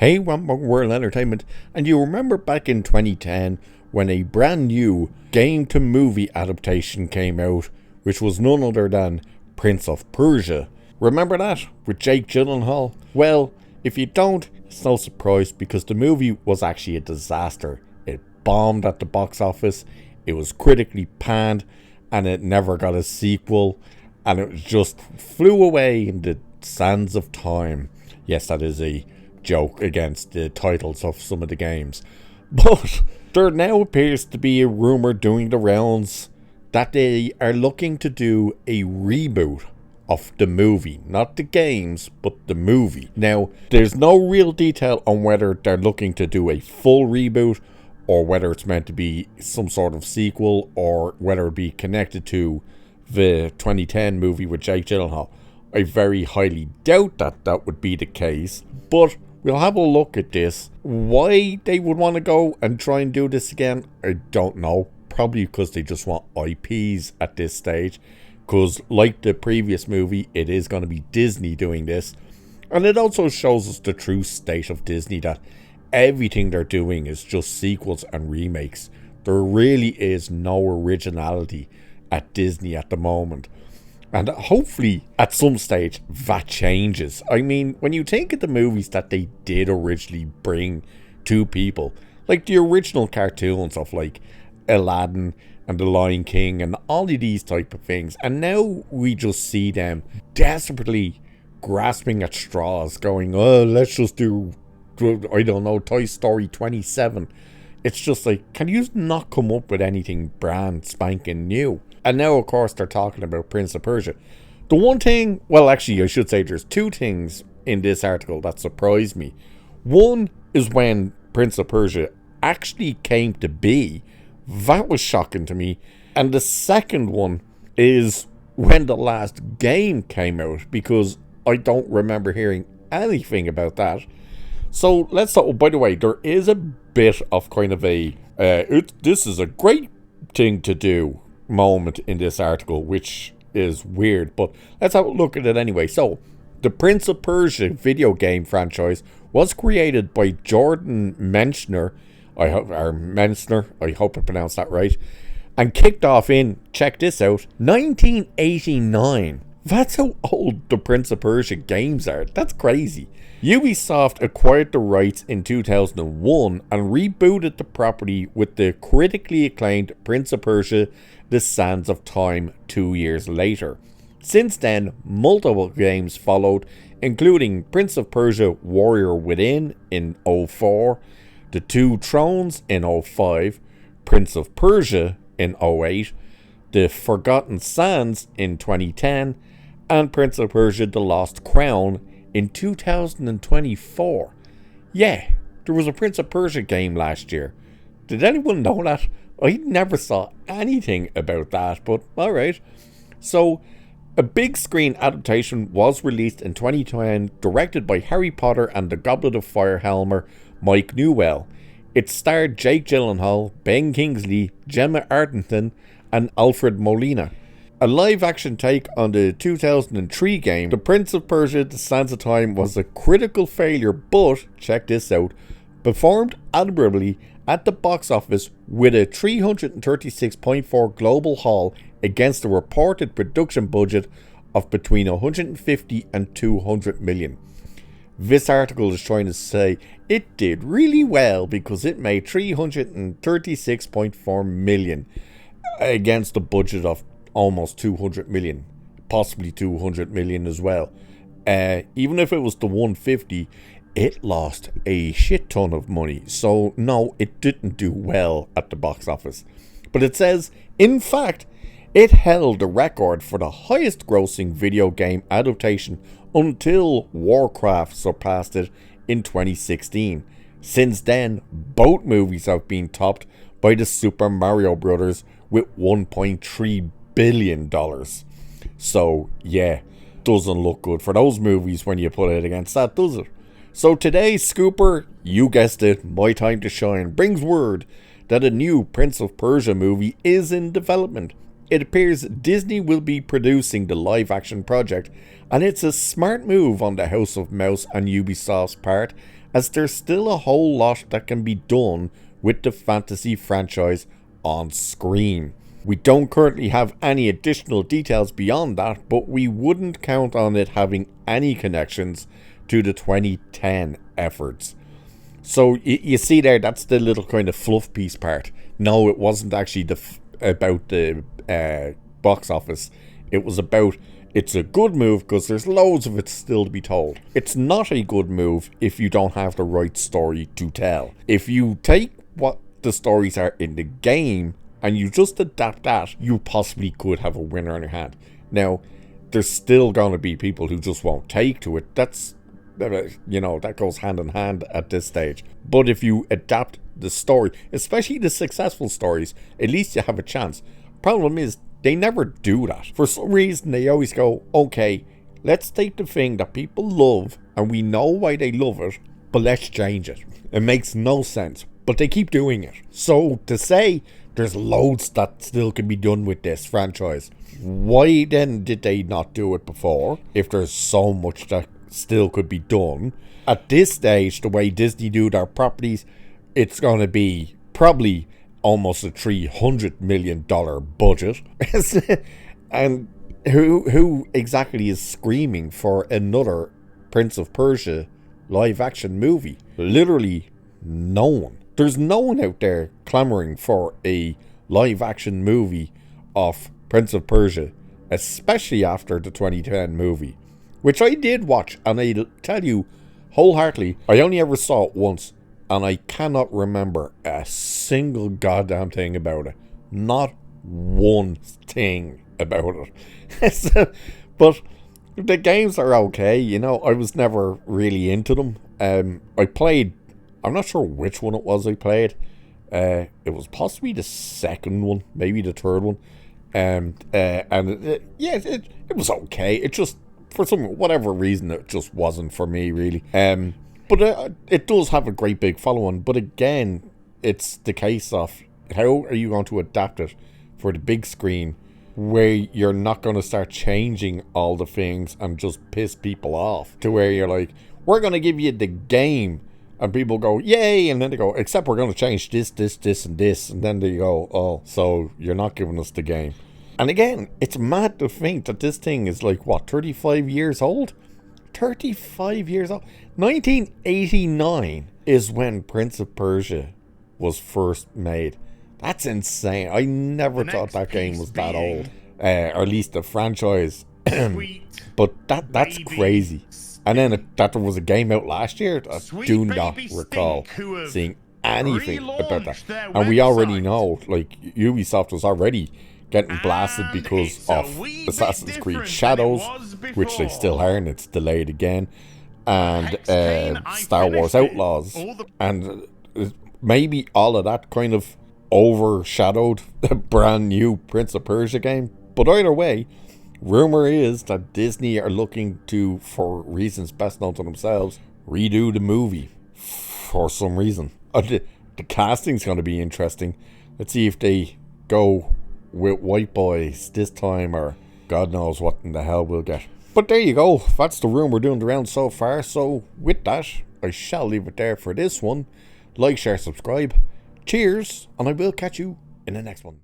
Hey, Wambo World Entertainment, and you remember back in 2010 when a brand new game to movie adaptation came out, which was none other than Prince of Persia. Remember that with Jake Gyllenhaal? Well, if you don't, it's no surprise because the movie was actually a disaster. It bombed at the box office, it was critically panned, and it never got a sequel, and it just flew away in the sands of time. Yes, that is a joke against the titles of some of the games. But there now appears to be a rumour doing the rounds that they are looking to do a reboot of the movie. Not the games, but the movie. Now, there's no real detail on whether they're looking to do a full reboot or whether it's meant to be some sort of sequel or whether it be connected to the 2010 movie with Jake Gyllenhaal. I very highly doubt that that would be the case, but we'll have a look at this. Why they would want to go and try and do this again, I don't know. Probably because they just want IPs at this stage. Because like the previous movie, it is going to be Disney doing this. And it also shows us the true state of Disney, that everything they're doing is just sequels and remakes. There really is no originality at Disney at the moment. And hopefully, at some stage, that changes. I mean, when you think of the movies that they did originally bring to people, like the original cartoons of like Aladdin and The Lion King and all of these type of things, and now we just see them desperately grasping at straws, going, oh, let's just do, I don't know, Toy Story 27. It's just like, can you not come up with anything brand spanking new? And now, of course, they're talking about Prince of Persia. The one thing, well, actually, I should say there's two things in this article that surprised me. One is when Prince of Persia actually came to be. That was shocking to me. And the second one is when the last game came out, because I don't remember hearing anything about that. So let's talk. Oh, by the way, there is a bit of kind of a this is a great thing to do moment in this article, which is weird, but let's have a look at it anyway. So the Prince of Persia video game franchise was created by Jordan Mechner, I hope I pronounced that right, and kicked off in, check this out, 1989. That's how old the Prince of Persia games are. That's crazy. Ubisoft acquired the rights in 2001 and rebooted the property with the critically acclaimed Prince of Persia: The Sands of Time 2 years later. Since then, multiple games followed, including Prince of Persia: Warrior Within in 2004, The Two Thrones in 2005, Prince of Persia in 2008, The Forgotten Sands in 2010, and Prince of Persia: The Lost Crown in 2024. Yeah, there was a Prince of Persia game last year. Did anyone know that? I never saw anything about that, but alright. So, a big screen adaptation was released in 2010, directed by Harry Potter and the Goblet of Fire helmer Mike Newell. It starred Jake Gyllenhaal, Ben Kingsley, Gemma Arterton, and Alfred Molina. A live-action take on the 2003 game, The Prince of Persia: The Sands of Time was a critical failure, but, check this out, performed admirably at the box office with a $336.4 global haul against a reported production budget of between 150 and 200 million. This article is trying to say it did really well because it made 336.4 million against a budget of almost 200 million, possibly 200 million as well. Even if it was the 150, it lost a shit ton of money. So no, it didn't do well at the box office. But it says, in fact, it held the record for the highest grossing video game adaptation until Warcraft surpassed it in 2016. Since then, both movies have been topped by the Super Mario Brothers with $1.3 billion. So yeah, doesn't look good for those movies when you put it against that, does it? So today's scooper, you guessed it, My Time to Shine, brings word that a new Prince of Persia movie is in development. It appears Disney will be producing the live action project, and it's a smart move on the House of Mouse and Ubisoft's part, as there's still a whole lot that can be done with the fantasy franchise on screen. We don't currently have any additional details beyond that, but we wouldn't count on it having any connections to the 2010 efforts. So you see there, that's the little kind of fluff piece part. No, it wasn't actually about the box office. It was about, it's a good move because there's loads of it still to be told. It's not a good move if you don't have the right story to tell. If you take what the stories are in the game and you just adapt that, you possibly could have a winner on your hand. Now, there's still going to be people who just won't take to it. That's, that goes hand in hand at this stage. But if you adapt the story, especially the successful stories, at least you have a chance. Problem is, they never do that. For some reason, they always go, okay, let's take the thing that people love, and we know why they love it, but let's change it. It makes no sense, but they keep doing it. So to say there's loads that still can be done with this franchise, why then did they not do it before? If there's so much that still could be done. At this stage, the way Disney do their properties, it's going to be probably almost a $300 million budget. And who exactly is screaming for another Prince of Persia live action movie? Literally no one. There's no one out there clamoring for a live action movie of Prince of Persia, especially after the 2010 movie, which I did watch, and I'll tell you wholeheartedly, I only ever saw it once, and I cannot remember a single goddamn thing about it. Not one thing about it. But the games are okay, I was never really into them. I played, I'm not sure which one it was I played. It was possibly the second one, maybe the third one. It was okay. It just, for whatever reason, it just wasn't for me, really. But it does have a great big following. But again, it's the case of how are you going to adapt it for the big screen where you're not going to start changing all the things and just piss people off to where you're like, we're going to give you the game. And people go, yay, and then they go, except we're going to change this, and this. And then they go, oh, so you're not giving us the game. And again, it's mad to think that this thing is like, 35 years old? 35 years old. 1989 is when Prince of Persia was first made. That's insane. I never thought that game was that old. Or at least the franchise. But that's crazy. And then that there was a game out last year. I do not recall seeing anything about that. And we already know, like, Ubisoft was already getting blasted because of Assassin's Creed Shadows, which they still are, and it's delayed again. And Star Wars Outlaws. And maybe all of that kind of overshadowed the brand new Prince of Persia game. But either way, rumor is that Disney are looking to, for reasons best known to themselves, redo the movie for some reason. The casting's going to be interesting. Let's see if they go with white boys this time, or God knows what in the hell we'll get. But there you go. That's the rumor doing the round so far. So with that, I shall leave it there for this one. Like, share, subscribe. Cheers, and I will catch you in the next one.